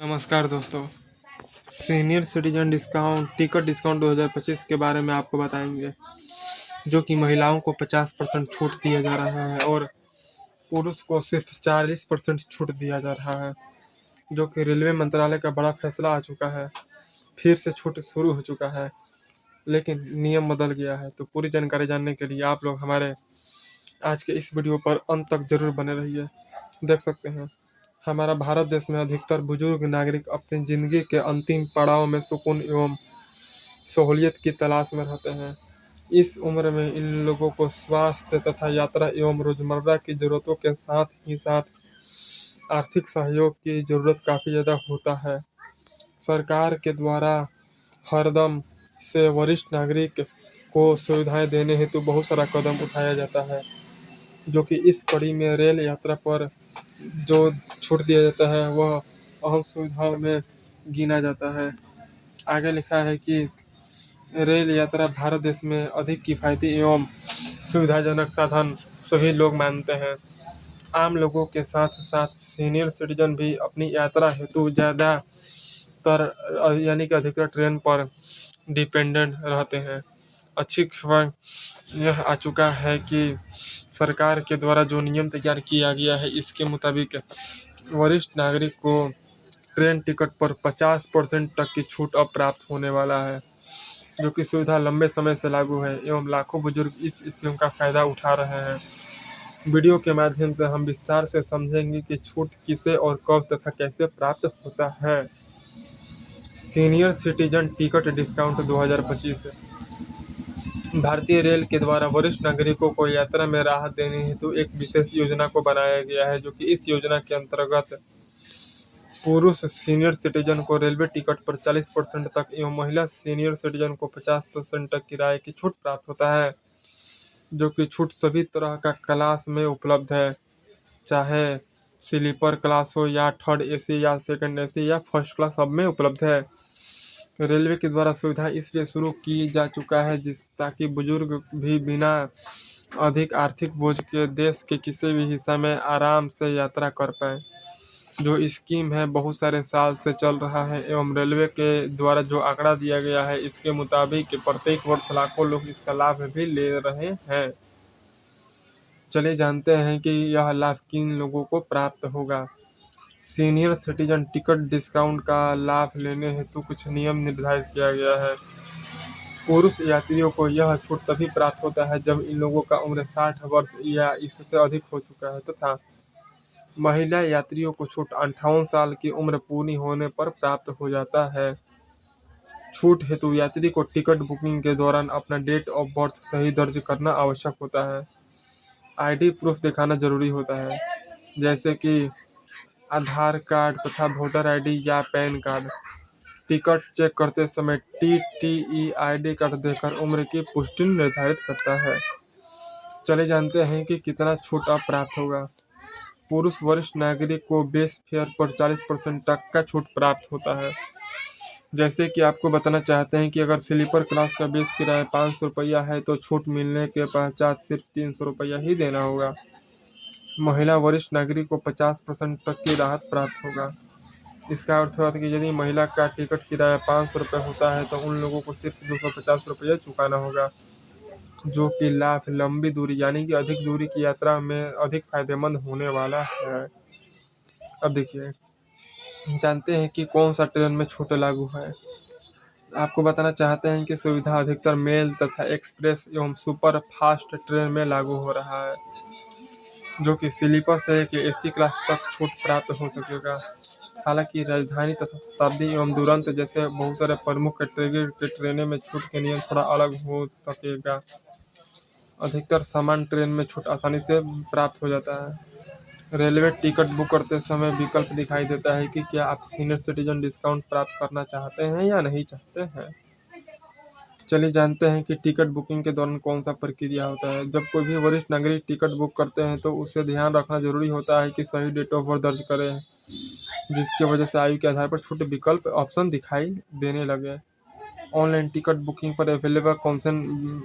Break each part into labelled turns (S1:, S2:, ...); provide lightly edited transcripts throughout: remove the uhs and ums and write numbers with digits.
S1: नमस्कार दोस्तों। Senior citizen discount ticket discount 2025 के बारे में आपको बताएंगे, जो कि महिलाओं को 50% छूट दिया जा रहा है और पुरुष को सिर्फ 40% छूट दिया जा रहा है, जो कि रेलवे मंत्रालय का बड़ा फैसला आ चुका है। फिर से छूट शुरू हो चुका है, लेकिन नियम बदल गया है। तो पूरी जानकारी जानने के लिए आप लोग हमारे आज के इस वीडियो पर अंत तक जरूर बने रहिए। देख सकते हैं, हमारा भारत देश में अधिकतर बुजुर्ग नागरिक अपनी जिंदगी के अंतिम पड़ाव में सुकून एवं सहूलियत की तलाश में रहते हैं। इस उम्र में इन लोगों को स्वास्थ्य तथा यात्रा एवं रोजमर्रा की जरूरतों के साथ ही साथ आर्थिक सहयोग की जरूरत काफ़ी ज़्यादा होता है। सरकार के द्वारा हरदम से वरिष्ठ नागरिक को सुविधाएं देने हेतु बहुत सारा कदम उठाया जाता है, जो कि इस कड़ी में रेल यात्रा पर जो छूट दिया जाता है वह अहम सुविधाओं में गिना जाता है। आगे लिखा है कि रेल यात्रा भारत देश में अधिक किफ़ायती एवं सुविधाजनक साधन सभी लोग मानते हैं। आम लोगों के साथ साथ सीनियर सिटीजन भी अपनी यात्रा हेतु ज़्यादातर यानी कि अधिकतर ट्रेन पर डिपेंडेंट रहते हैं। अच्छी खबर यह आ चुका है कि सरकार के द्वारा जो नियम तैयार किया गया है, इसके मुताबिक वरिष्ठ नागरिक को ट्रेन टिकट पर 50% तक की छूट अब प्राप्त होने वाला है, जो कि सुविधा लंबे समय से लागू है एवं लाखों बुजुर्ग इस स्कीम का फायदा उठा रहे हैं। वीडियो के माध्यम से हम विस्तार से समझेंगे कि छूट किसे और कब तथा कैसे प्राप्त होता है। सीनियर सिटीजन टिकट डिस्काउंट 2025 भारतीय रेल के द्वारा वरिष्ठ नागरिकों को यात्रा में राहत देने हेतु एक विशेष योजना को बनाया गया है, जो कि इस योजना के अंतर्गत पुरुष सीनियर सिटीजन को रेलवे टिकट पर 40% तक एवं महिला सीनियर सिटीजन को 50% तक किराए की छूट प्राप्त होता है, जो कि छूट सभी तरह का क्लास में उपलब्ध है, चाहे स्लीपर क्लास हो या थर्ड एसी या सेकंड एसी या फर्स्ट क्लास, सब में उपलब्ध है। रेलवे के द्वारा सुविधा इसलिए शुरू की जा चुका है ताकि बुजुर्ग भी बिना अधिक आर्थिक बोझ के देश के किसी भी हिस्सा में आराम से यात्रा कर पाए। जो स्कीम है बहुत सारे साल से चल रहा है एवं रेलवे के द्वारा जो आंकड़ा दिया गया है, इसके मुताबिक प्रत्येक वर्ष लाखों लोग इसका लाभ भी ले रहे हैं। चलिए जानते हैं कि यह लाभ किन लोगों को प्राप्त होगा। सीनियर सिटीजन टिकट डिस्काउंट का लाभ लेने हेतु कुछ नियम निर्धारित किया गया है। पुरुष यात्रियों को यह छूट तभी प्राप्त होता है जब इन लोगों का उम्र 60 वर्ष या इससे अधिक हो चुका है, तथा महिला यात्रियों को छूट 58 साल की उम्र पूरी होने पर प्राप्त हो जाता है। छूट हेतु यात्री को टिकट बुकिंग के दौरान अपना डेट ऑफ बर्थ सही दर्ज करना आवश्यक होता है। आईडी प्रूफ दिखाना जरूरी होता है, जैसे कि आधार कार्ड तथा वोटर आईडी या पैन कार्ड। टिकट चेक करते समय टीटीई आईडी कार्ड देकर उम्र की पुष्टि निर्धारित करता है। चले जानते हैं कि कितना छूट अब प्राप्त होगा। पुरुष वरिष्ठ नागरिक को बेस फेयर पर 40% तक का छूट प्राप्त होता है। जैसे कि आपको बताना चाहते हैं कि अगर स्लीपर क्लास का बेस किराया 500 रुपया है, तो छूट मिलने के पश्चात सिर्फ 300 रुपया ही देना होगा। महिला वरिष्ठ नागरिक को 50% तक की राहत प्राप्त होगा। इसका अर्थ हुआ कि यदि महिला का टिकट किराया 500 रुपये होता है, तो उन लोगों को सिर्फ 250 रुपये चुकाना होगा, जो कि लाभ लंबी दूरी यानी कि अधिक दूरी की यात्रा में अधिक फायदेमंद होने वाला है। अब देखिए, जानते हैं कि कौन सा ट्रेन में छूट लागू है। आपको बताना चाहते हैं कि सुविधा अधिकतर मेल तथा एक्सप्रेस एवं सुपर फास्ट ट्रेन में लागू हो रहा है, जो कि स्लीपर से एसी क्लास तक छूट प्राप्त हो सकेगा। हालांकि राजधानी तथा शताब्दी एवं दुरंत जैसे बहुत सारे प्रमुख कैटेगरी के ट्रेनों में छूट के नियम थोड़ा अलग हो सकेगा। अधिकतर सामान्य ट्रेन में छूट आसानी से प्राप्त हो जाता है। रेलवे टिकट बुक करते समय विकल्प दिखाई देता है कि क्या आप सीनियर सिटीजन डिस्काउंट प्राप्त करना चाहते हैं या नहीं चाहते हैं। चलिए जानते हैं कि टिकट बुकिंग के दौरान कौन सा प्रक्रिया होता है। जब कोई भी वरिष्ठ नागरिक टिकट बुक करते हैं, तो उसे ध्यान रखना जरूरी होता है कि सही डेट ऑफ बर्थ दर्ज करें, जिसकी वजह से आयु के आधार पर छूट विकल्प ऑप्शन दिखाई देने लगे। ऑनलाइन टिकट बुकिंग पर अवेलेबल कौन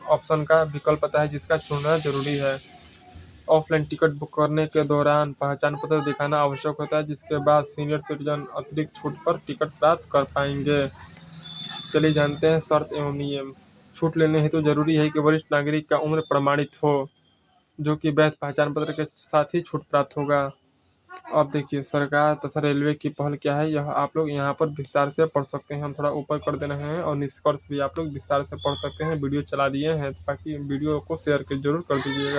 S1: ऑप्शन का विकल्प आता है, जिसका चुनना जरूरी है। ऑफलाइन टिकट बुक करने के दौरान पहचान पत्र दिखाना आवश्यक होता है, जिसके बाद सीनियर सिटीजन अतिरिक्त छूट पर टिकट प्राप्त कर पाएंगे। चलिए जानते हैं शर्त एवं नियम। छूट लेने हेतु जरूरी है कि वरिष्ठ नागरिक का उम्र प्रमाणित हो, जो कि वैध पहचान पत्र के साथ ही छूट प्राप्त होगा। अब देखिए सरकार तथा रेलवे की पहल क्या है, यह आप लोग यहाँ पर विस्तार से पढ़ सकते हैं। हम थोड़ा ऊपर कर दे रहे हैं और निष्कर्ष भी आप लोग विस्तार से पढ़ सकते हैं। वीडियो चला दिए हैं, बाकी वीडियो को शेयर कर जरूर कर दीजिएगा।